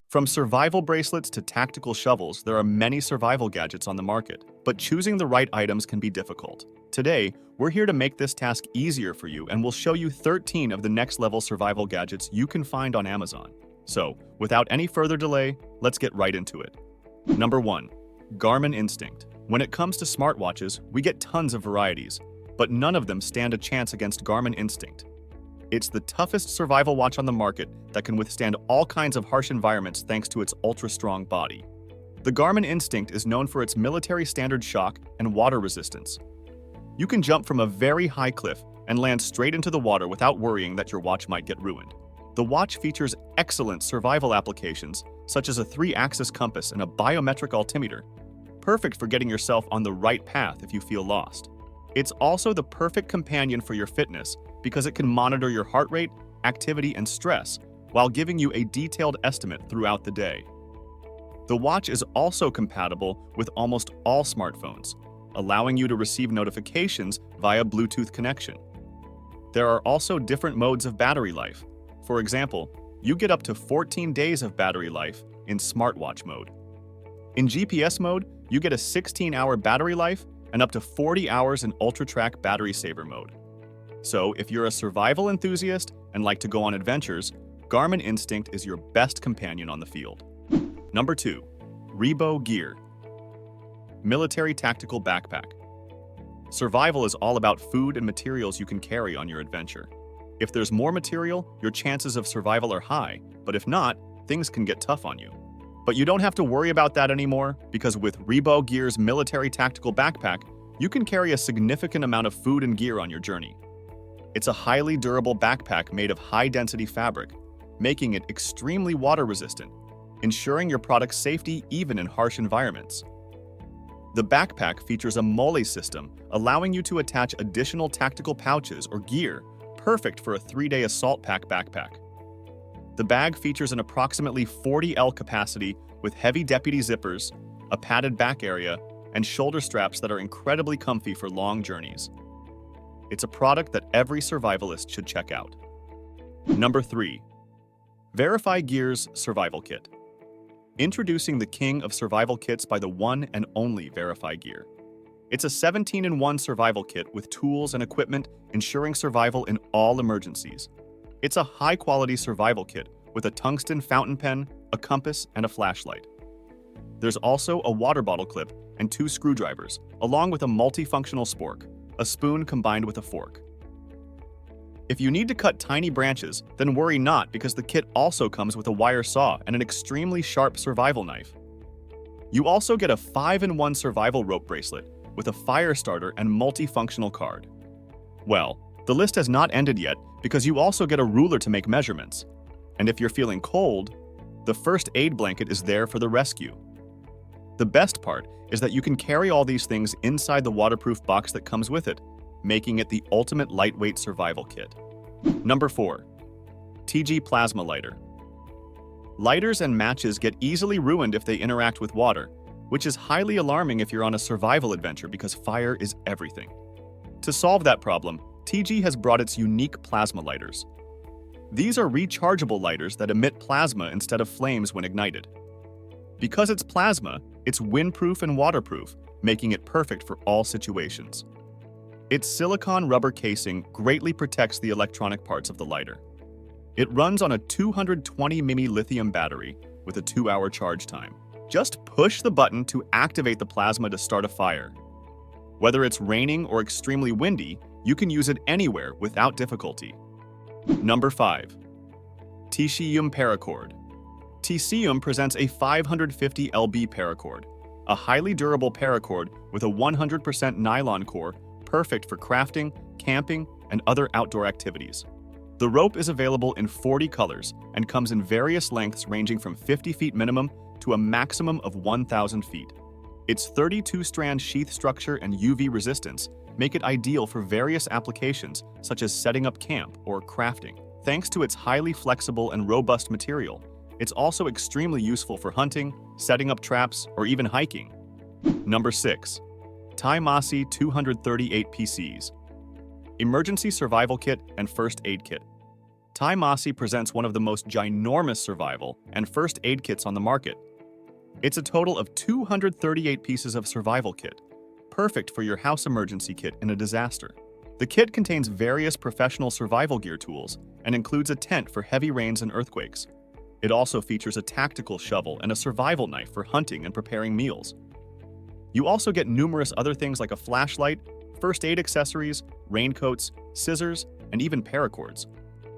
From survival bracelets to tactical shovels, there are many survival gadgets on the market, but choosing the right items can be difficult. Today, we're here to make this task easier for you and we'll show you 13 of the next-level survival gadgets you can find on Amazon. So, without any further delay, let's get right into it. Number 1. Garmin Instinct. When it comes to smartwatches, we get tons of varieties, but none of them stand a chance against Garmin Instinct. It's the toughest survival watch on the market that can withstand all kinds of harsh environments thanks to its ultra-strong body. The Garmin Instinct is known for its military standard shock and water resistance. You can jump from a very high cliff and land straight into the water without worrying that your watch might get ruined. The watch features excellent survival applications, such as a 3-axis compass and a biometric altimeter, perfect for getting yourself on the right path if you feel lost. It's also the perfect companion for your fitness because it can monitor your heart rate, activity, and stress while giving you a detailed estimate throughout the day. The watch is also compatible with almost all smartphones, allowing you to receive notifications via Bluetooth connection. There are also different modes of battery life. For example, you get up to 14 days of battery life in smartwatch mode. In GPS mode, you get a 16-hour battery life and up to 40 hours in ultra-track battery saver mode. So, if you're a survival enthusiast and like to go on adventures, Garmin Instinct is your best companion on the field. Number 2. Rebo Gear. Military Tactical Backpack. Survival is all about food and materials you can carry on your adventure. If there's more material, your chances of survival are high, but if not, things can get tough on you. But you don't have to worry about that anymore, because with Rebo Gear's Military Tactical Backpack, you can carry a significant amount of food and gear on your journey. It's a highly durable backpack made of high-density fabric, making it extremely water-resistant, ensuring your product's safety even in harsh environments. The backpack features a molle system, allowing you to attach additional tactical pouches or gear, perfect for a 3-day assault pack backpack. The bag features an approximately 40L capacity with heavy deputy zippers, a padded back area, and shoulder straps that are incredibly comfy for long journeys. It's a product that every survivalist should check out. Number 3. VYakita's Survival Kit. Introducing the king of survival kits by the one and only VYakita. It's a 17-in-1 survival kit with tools and equipment ensuring survival in all emergencies. It's a high-quality survival kit with a tungsten fountain pen, a compass, and a flashlight. There's also a water bottle clip and 2 screwdrivers, along with a multifunctional spork, a spoon combined with a fork. If you need to cut tiny branches, then worry not because the kit also comes with a wire saw and an extremely sharp survival knife. You also get a 5-in-1 survival rope bracelet with a fire starter and multifunctional card. Well, the list has not ended yet because you also get a ruler to make measurements. And if you're feeling cold, the first aid blanket is there for the rescue. The best part is that you can carry all these things inside the waterproof box that comes with it, making it the ultimate lightweight survival kit. Number 4. TG Plasma Lighter. Lighters and matches get easily ruined if they interact with water, which is highly alarming if you're on a survival adventure because fire is everything. To solve that problem, TG has brought its unique plasma lighters. These are rechargeable lighters that emit plasma instead of flames when ignited. Because it's plasma, it's windproof and waterproof, making it perfect for all situations. Its silicone rubber casing greatly protects the electronic parts of the lighter. It runs on a 220 mAh lithium battery with a 2-hour charge time. Just push the button to activate the plasma to start a fire. Whether it's raining or extremely windy, you can use it anywhere without difficulty. Number 5. Tium Paracord. Tium presents a 550 lb paracord, a highly durable paracord with a 100% nylon core perfect for crafting, camping, and other outdoor activities. The rope is available in 40 colors and comes in various lengths ranging from 50 feet minimum to a maximum of 1,000 feet. Its 32-strand sheath structure and UV resistance make it ideal for various applications such as setting up camp or crafting. Thanks to its highly flexible and robust material, it's also extremely useful for hunting, setting up traps, or even hiking. Number 6. Tasi 238 PCs. Emergency Survival Kit and First Aid Kit. Tasi presents one of the most ginormous survival and first aid kits on the market. It's a total of 238 pieces of survival kit, perfect for your house emergency kit in a disaster. The kit contains various professional survival gear tools and includes a tent for heavy rains and earthquakes. It also features a tactical shovel and a survival knife for hunting and preparing meals. You also get numerous other things like a flashlight, first aid accessories, raincoats, scissors, and even paracords.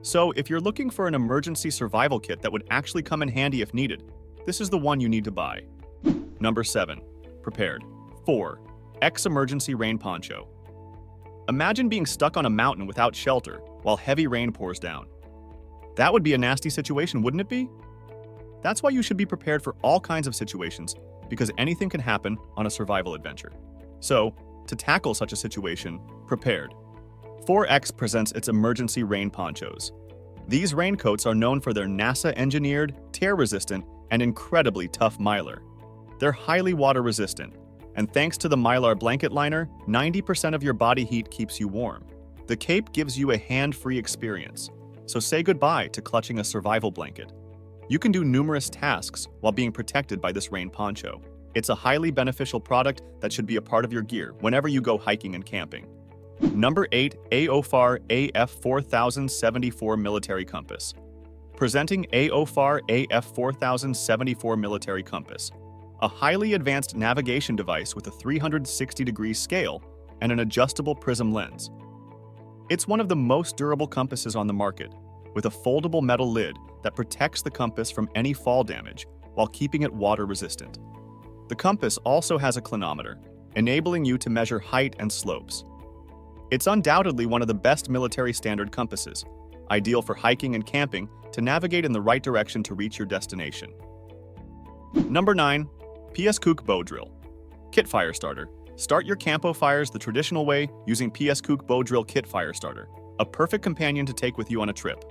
So if you're looking for an emergency survival kit that would actually come in handy if needed, this is the one you need to buy. Number 7. Prepared. 4. Emergency Rain Poncho. Imagine being stuck on a mountain without shelter while heavy rain pours down. That would be a nasty situation, wouldn't it be? That's why you should be prepared for all kinds of situations, because anything can happen on a survival adventure. So, to tackle such a situation, Prepared. 4X presents its emergency rain ponchos. These raincoats are known for their NASA-engineered, tear-resistant, and incredibly tough mylar. They're highly water-resistant, and thanks to the mylar blanket liner, 90% of your body heat keeps you warm. The cape gives you a hand-free experience, so say goodbye to clutching a survival blanket. You can do numerous tasks while being protected by this rain poncho. It's a highly beneficial product that should be a part of your gear whenever you go hiking and camping. Number 8. AOFAR AF4074 Military Compass. Presenting AOFAR AF4074 Military Compass, a highly advanced navigation device with a 360-degree scale and an adjustable prism lens. It's one of the most durable compasses on the market, with a foldable metal lid that protects the compass from any fall damage while keeping it water-resistant. The compass also has a clinometer, enabling you to measure height and slopes. It's undoubtedly one of the best military standard compasses, ideal for hiking and camping to navigate in the right direction to reach your destination. Number 9. PSKook Bow Drill. Kit Fire Starter. Start your campo fires the traditional way using PSKook Bow Drill Kit Fire Starter, a perfect companion to take with you on a trip.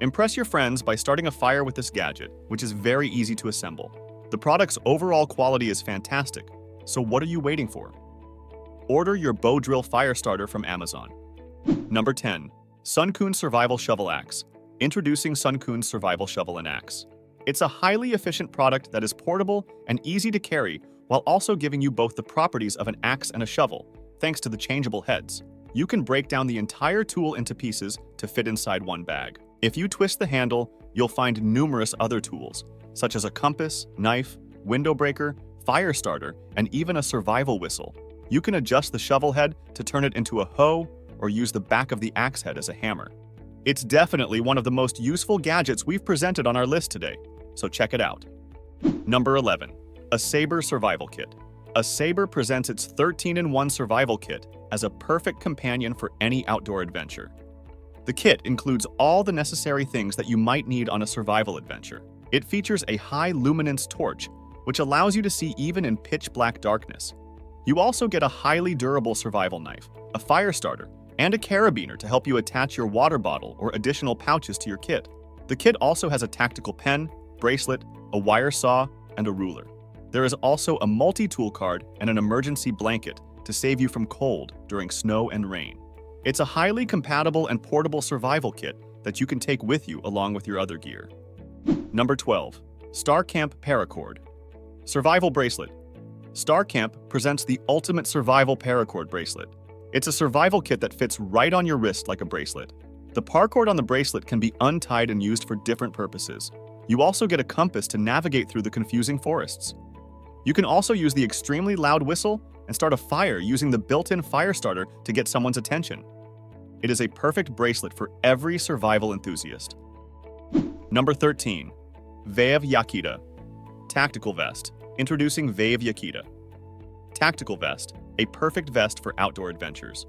Impress your friends by starting a fire with this gadget, which is very easy to assemble. The product's overall quality is fantastic, so what are you waiting for? Order your Bow Drill Fire Starter from Amazon. Number 10. Sunun Survival Shovel Axe. Introducing Sunun Survival Shovel and Axe. It's a highly efficient product that is portable and easy to carry while also giving you both the properties of an axe and a shovel, thanks to the changeable heads. You can break down the entire tool into pieces to fit inside one bag. If you twist the handle, you'll find numerous other tools, such as a compass, knife, window breaker, fire starter, and even a survival whistle. You can adjust the shovel head to turn it into a hoe or use the back of the axe head as a hammer. It's definitely one of the most useful gadgets we've presented on our list today, so check it out. Number 11. A Saber Survival Kit. A Saber presents its 13-in-1 survival kit as a perfect companion for any outdoor adventure. The kit includes all the necessary things that you might need on a survival adventure. It features a high luminance torch, which allows you to see even in pitch-black darkness. You also get a highly durable survival knife, a fire starter, and a carabiner to help you attach your water bottle or additional pouches to your kit. The kit also has a tactical pen, bracelet, a wire saw, and a ruler. There is also a multi-tool card and an emergency blanket to save you from cold during snow and rain. It's a highly compatible and portable survival kit that you can take with you along with your other gear. Number 12. StarCamp Paracord. Survival Bracelet. StarCamp presents the ultimate survival paracord bracelet. It's a survival kit that fits right on your wrist like a bracelet. The paracord on the bracelet can be untied and used for different purposes. You also get a compass to navigate through the confusing forests. You can also use the extremely loud whistle and start a fire using the built-in fire starter to get someone's attention. It is a perfect bracelet for every survival enthusiast. Number 13. VYakita. Tactical Vest. Introducing VYakita. Tactical Vest, a perfect vest for outdoor adventures.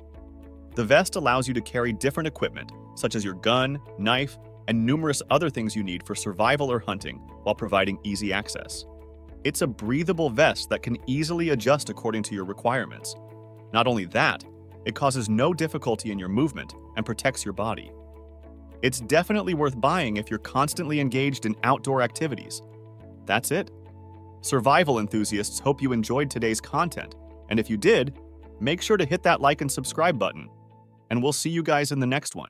The vest allows you to carry different equipment, such as your gun, knife, and numerous other things you need for survival or hunting, while providing easy access. It's a breathable vest that can easily adjust according to your requirements. Not only that, it causes no difficulty in your movement and protects your body. It's definitely worth buying if you're constantly engaged in outdoor activities. That's it. Survival enthusiasts hope you enjoyed today's content, and if you did, make sure to hit that like and subscribe button. And we'll see you guys in the next one.